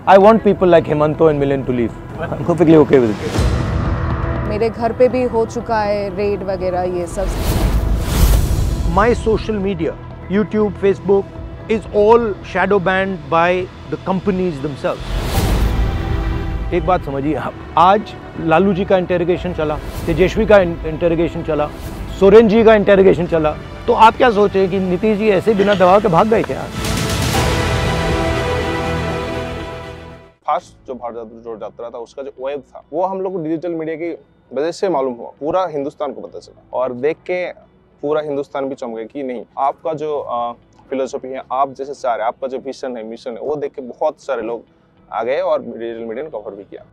I want people like Himanta and Milind to leave. I'm perfectly okay with it. मेरे घर पे भी हो चुका है रेड वगैरह ये सब. My social media, YouTube, Facebook, is all shadow banned by the companies themselves. एक बात समझिए आप, आज लालू जी का इंटेरोगेशन चला, तेजस्वी का इंटेरोगेशन चला, सोरेन जी का इंटेरोगेशन चला, तो आप क्या सोच रहे हैं कि नीतीश जी ऐसे बिना दबाव के भाग गए क्या? फास्ट जो भारत जोड़ यात्रा था उसका जो वेब था वो हम लोग को डिजिटल मीडिया की वजह से मालूम हुआ, पूरा हिंदुस्तान को पता चला और देख के पूरा हिंदुस्तान भी चमक गया कि नहीं, आपका जो फिलोसफी है, आप जैसे चाह रहे हैं, आपका जो विजन है, मिशन है, वो देख के बहुत सारे लोग आ गए और डिजिटल मीडिया ने कवर भी किया.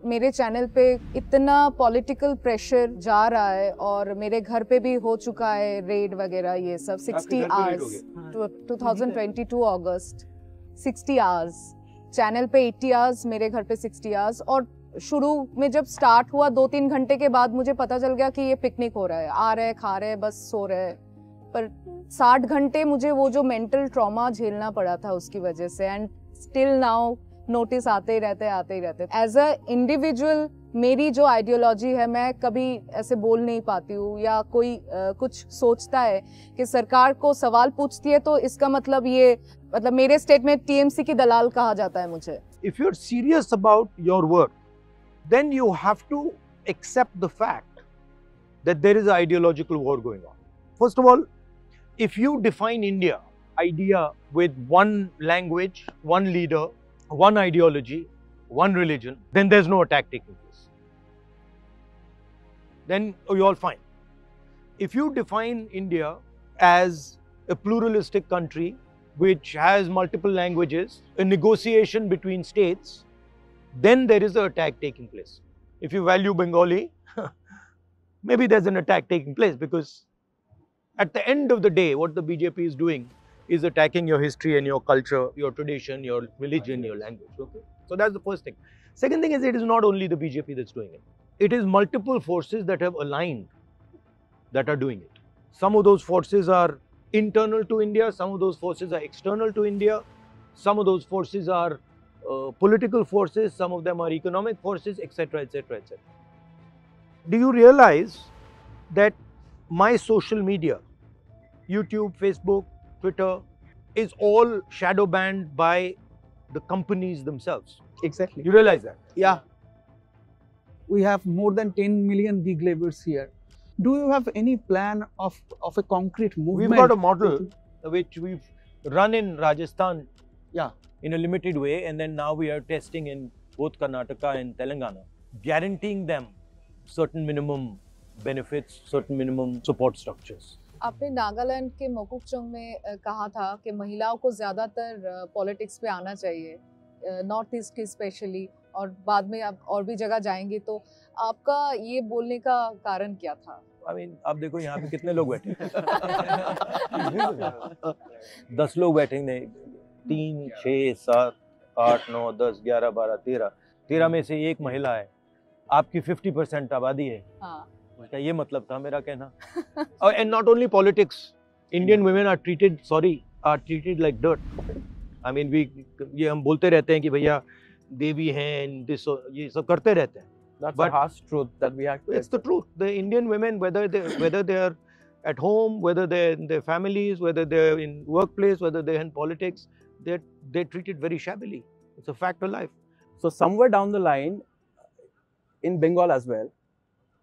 मेरे चैनल पे इतना पॉलिटिकल प्रेशर जा रहा है और मेरे घर पे भी हो चुका है रेड वगैरह ये सब. 60 आवर्स 2022 अगस्त 60 आवर्स चैनल पे 80 आवर्स, मेरे घर पे 60 आवर्स. और शुरू में जब स्टार्ट हुआ 2-3 घंटे के बाद मुझे पता चल गया कि ये पिकनिक हो रहा है, आ रहे खा रहे बस सो रहे. पर 60 घंटे मुझे वो जो मेंटल ट्रॉमा झेलना पड़ा था उसकी वजह से. एंड स्टिल नाउ नोटिस आते ही रहते. एज अ इंडिविजुअल मेरी जो आइडियोलॉजी है, मैं कभी ऐसे बोल नहीं पाती हूँ, या कोई कुछ सोचता है कि सरकार को सवाल पूछती है तो इसका मतलब ये, मतलब मेरे स्टेट में टीएमसी की दलाल कहा जाता है मुझे. If you're serious about your work, then you have to accept the fact that there is an ideological war going on. First of all, if you define India idea with one language, one leader, one ideology, one religion, then there's no attack taking place. Then you're all fine. If you define India as a pluralistic country which has multiple languages, a negotiation between states, then there is an attack taking place. If you value Bengali, maybe there's an attack taking place, because at the end of the day, what the BJP is doing is attacking your history and your culture, your tradition, your religion, your language. Okay? So that's the first thing. Second thing is, it is not only the BJP that's doing it. It is multiple forces that have aligned that are doing it. Some of those forces are internal to India, some of those forces are external to India, some of those forces are political forces, some of them are economic forces, etc., etc., etc. Do you realize that my social media, YouTube, Facebook, Twitter, is all shadow banned by the companies themselves? Exactly. You realize that? Yeah. We have more than 10 million gig labels here. Do you have any plan of a concrete movement? We've got a model which we've run in Rajasthan, in a limited way, and then now we are testing in both Karnataka and Telangana, guaranteeing them certain minimum benefits, certain minimum support structures. आपने नागालैंड के मोकुकचुंग में कहा था कि महिलाओं को ज़्यादातर politics पे आना चाहिए, नॉर्थ ईस्ट की स्पेशली, और बाद में आप और भी जगह जाएंगे, तो आपका ये बोलने का कारण क्या था? I mean, आप देखो यहाँ पे कितने लोग बैठे 10 लोग बैठेंगे, 3, 6, 7, 8, 9, 10, 11, 12, 13 में से एक महिला है, आपकी 50% आबादी है. हाँ. उसका ये मतलब था मेरा कहना. And not only politics, Indian women are treated like dirt. I mean, ये हम बोलते रहते हैं कि भैया देवी हैं, ये सब करते रहते हैं. That's the harsh truth that we have to. It's the truth. The Indian women, whether they are at home, whether they're in their families, whether they're in workplace, whether they're in politics, they're treated very shabbily. It's a fact of life. So somewhere down the line, in Bengal as well,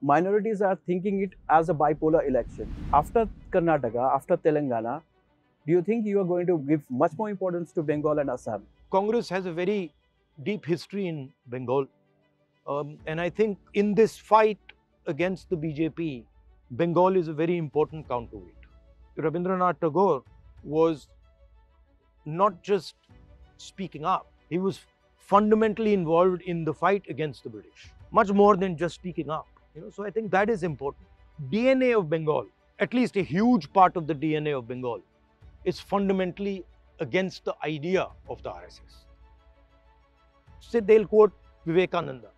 minorities are thinking it as a bipolar election. After Karnataka, after Telangana, do you think you are going to give much more importance to Bengal and Assam? Congress has a very deep history in Bengal. And I think in this fight against the BJP, Bengal is a very important counterweight. Rabindranath Tagore was not just speaking up, he was fundamentally involved in the fight against the British, much more than just speaking up. So I think that is important. DNA of Bengal, at least a huge part of the DNA of Bengal, is fundamentally against the idea of the RSS. Say they'll quote Vivekananda.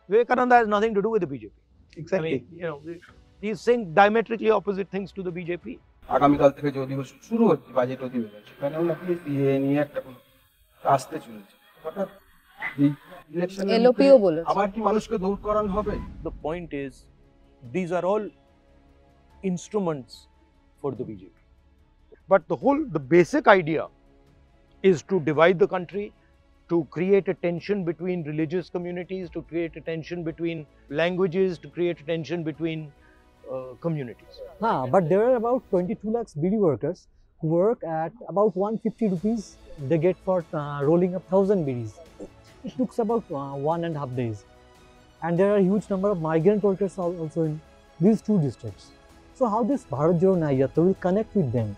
Vivekananda has nothing to do with the BJP. Exactly. I mean, he's saying diametrically opposite things to the BJP. আগামীকাল থেকে যে অধিবেশন শুরু হচ্ছে, budget অধিবেশন, সেখানে নাকি নিয়ে একটা আসতে চলেছে, হঠাৎ এলওপিও বলেছে। আবার কি মানুষকে দৌড়করণ হবে? The point is, these are all instruments for the BJP. But the basic idea is to divide the country, to create a tension between religious communities, to create a tension between languages, to create a tension between communities. But there are about 22 lakhs BD workers who work at about 150 rupees they get for rolling up 1000 BDs. It took about 1.5 days. And there are a huge number of migrant workers also in these two districts. So how this Bharat Jodo Nyay Yatra will connect with them?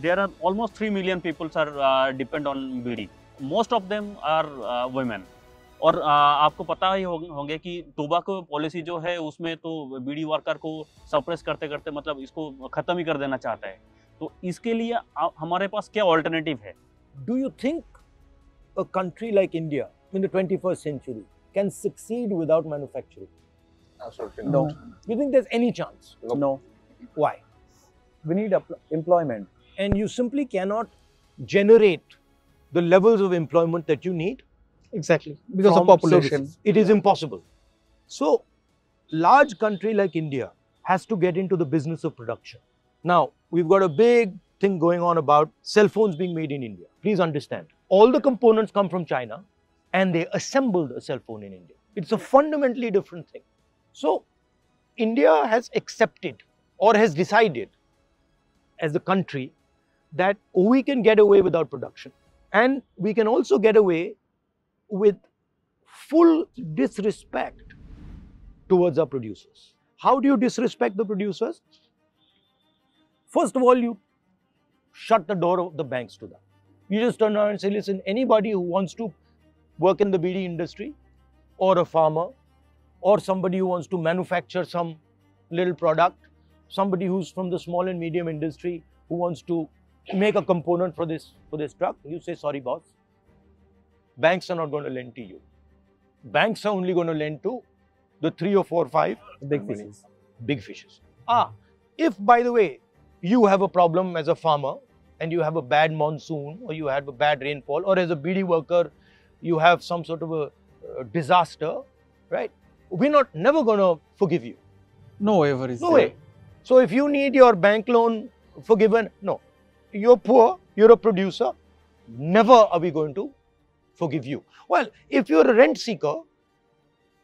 There are almost 3 million people are depend on BD. Most of them are women. और आपको पता ही होंगे कि tobacco policy जो है उसमें तो BD worker को सप्रेस करते करते मतलब इसको ख़त्म ही कर देना चाहता है। तो इसके लिए हमारे पास क्या ऑल्टरनेटिव है? Do you think a country like India in the 21st century can succeed without manufacturing? Absolutely No. not. You think there's any chance? No. Why? We need employment. And you simply cannot generate the levels of employment that you need Exactly. Because of from population. services. It is impossible. So, large country like India has to get into the business of production. Now, we've got a big thing going on about cell phones being made in India. Please understand, all the components come from China and they assembled a cell phone in India. It's a fundamentally different thing. So, India has accepted or has decided as a country that we can get away without production, and we can also get away with full disrespect towards our producers. How do you disrespect the producers? First of all, you shut the door of the banks to them. You just turn around and say, listen, anybody who wants to work in the BD industry, or a farmer, or somebody who wants to manufacture some little product, somebody who's from the small and medium industry who wants to make a component for this truck, you say, sorry boss, banks are not going to lend to you. Banks are only going to lend to the 3 or 4 or 5 Big fishes. big fishes. If by the way you have a problem as a farmer and you have a bad monsoon or you have a bad rainfall, or as a BD worker you have some sort of a disaster, right? We're never going to forgive you. No waiver is No there. way. So if you need your bank loan forgiven, no. You're poor, you're a producer, never are we going to forgive you. Well, if you're a rent seeker,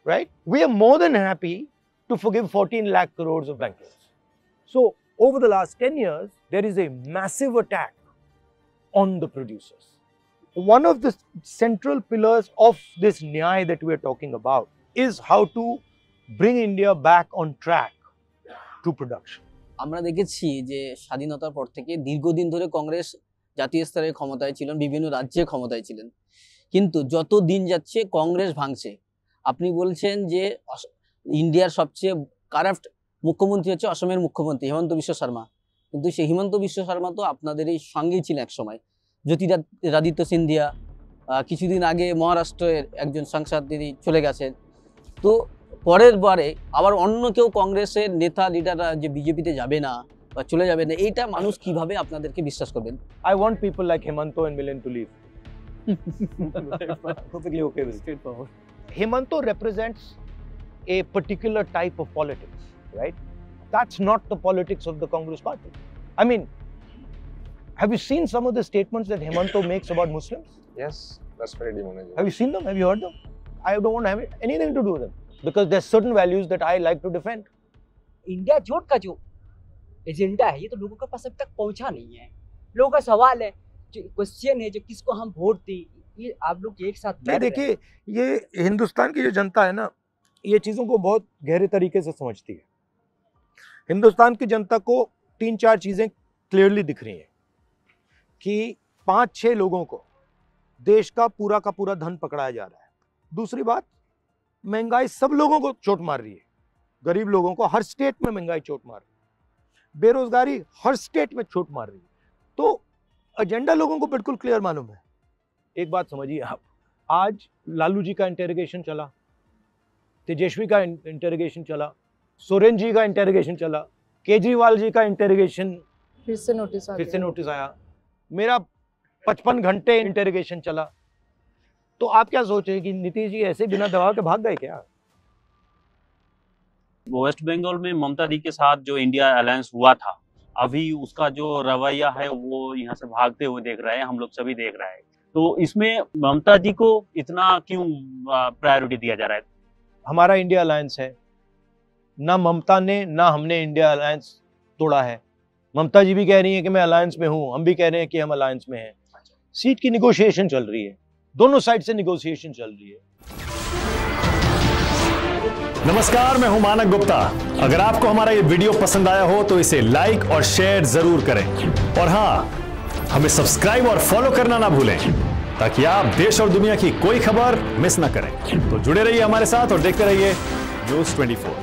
right, we are more than happy to forgive 14 lakh crores of bank loans. So over the last 10 years, there is a massive attack on the producers. One of the central pillars of this Nyay that we are talking about is how to bring India back on track to production. আমরা দেখেছি যে স্বাধীনতার পর থেকে দীর্ঘদিন ধরে কংগ্রেস জাতীয় স্তরে ক্ষমতায় ছিলেন, বিভিন্ন রাজ্যে ক্ষমতায় ছিলেন, কিন্তু যত দিন যাচ্ছে কংগ্রেস ভাঙছে। আপনি বলছেন যে ইন্ডিয়ার সবচেয়ে কারাপ্ট মুখ্যমন্ত্রী হচ্ছে অসমের মুখ্যমন্ত্রী হিমন্ত বিশ্ব শর্মা, কিন্তু সেই হিমন্ত বিশ্ব শর্মা তো আপনাদের এই সঙ্গেই ছিলেন এক সময়। জ্যোতিরাদিত্য সিন্ধিয়া, কিছুদিন আগে মহারাষ্ট্রের একজন সাংসদ তিনি চলে গেছেন। তো পরের বারে আবার অন্য কেউ কংগ্রেসের নেতা লিডাররা যে বিজেপিতে যাবে না বা চলে যাবে না, এইটা মানুষ কিভাবে আপনাদেরকে বিশ্বাস করবেন? I want people like Himanta and Milan to leave. Perfectly okay with it. Straightforward. Himanta represents a particular type of politics, right? That's not the politics of the Congress party. I mean, have you seen some of the statements that Himanta makes about Muslims? Yes, that's very demonizing. Have you seen them? Have you heard them? I don't want to have anything to do with them because there's certain values that I like to defend. India जोट का जो agenda है ये तो लोगों के पास अभी तक पहुंचा नहीं है। लोगों का सवाल है, जो क्वेश्चन है, जो किसको हम वोट दें, ये आप लोग एक साथ बैठ रहे हैं। देखिए, ये हिंदुस्तान की जो जनता है ना, ये चीज़ों को बहुत गहरे तरीके से समझती है। हिंदुस्तान की जनता को 3-4 चीज़ें क्लियरली दिख रही हैं कि 5-6 लोगों को देश का पूरा धन पकड़ाया जा रहा है। दूसरी बात, महंगाई सब लोगों को चोट मार रही है। गरीब लोगों को हर स्टेट में महंगाई चोट मार रही है, बेरोजगारी हर स्टेट में चोट मार रही है। तो एजेंडा लोगों को बिल्कुल क्लियर मालूम है। एक बात समझिए आप, आज लालू जी का इंटेरोगेशन चला, तेजस्वी का इंटेरोगेशन चला, सोरेन जी का इंटेरोगेशन चला, केजरीवाल जी का इंटेरोगेशन फिर से नोटिस आया, मेरा 55 घंटे इंटेरोगेशन चला। तो आप क्या सोच रहे हैं कि नीतीश जी ऐसे बिना दबाव के भाग गए क्या? वेस्ट बंगाल में ममता दी के साथ जो इंडिया अलायंस हुआ था, अभी उसका जो रवैया है वो यहाँ से भागते हुए देख रहे हैं, हम लोग सभी देख रहे हैं। तो इसमें ममता जी को इतना क्यों प्रायोरिटी दिया जा रहा है? हमारा इंडिया अलायंस है, ना ममता ने ना हमने इंडिया अलायंस तोड़ा है। ममता जी भी कह रही हैं कि मैं अलायंस में हूं, हम भी कह रहे हैं कि हम अलायंस में हैं। सीट की निगोशिएशन चल रही है, दोनों साइड से निगोशिएशन चल रही है। नमस्कार, मैं हूं मानक गुप्ता। अगर आपको हमारा ये वीडियो पसंद आया हो तो इसे लाइक और शेयर जरूर करें, और हाँ, हमें सब्सक्राइब और फॉलो करना ना भूलें ताकि आप देश और दुनिया की कोई खबर मिस ना करें। तो जुड़े रहिए हमारे साथ और देखते रहिए News24।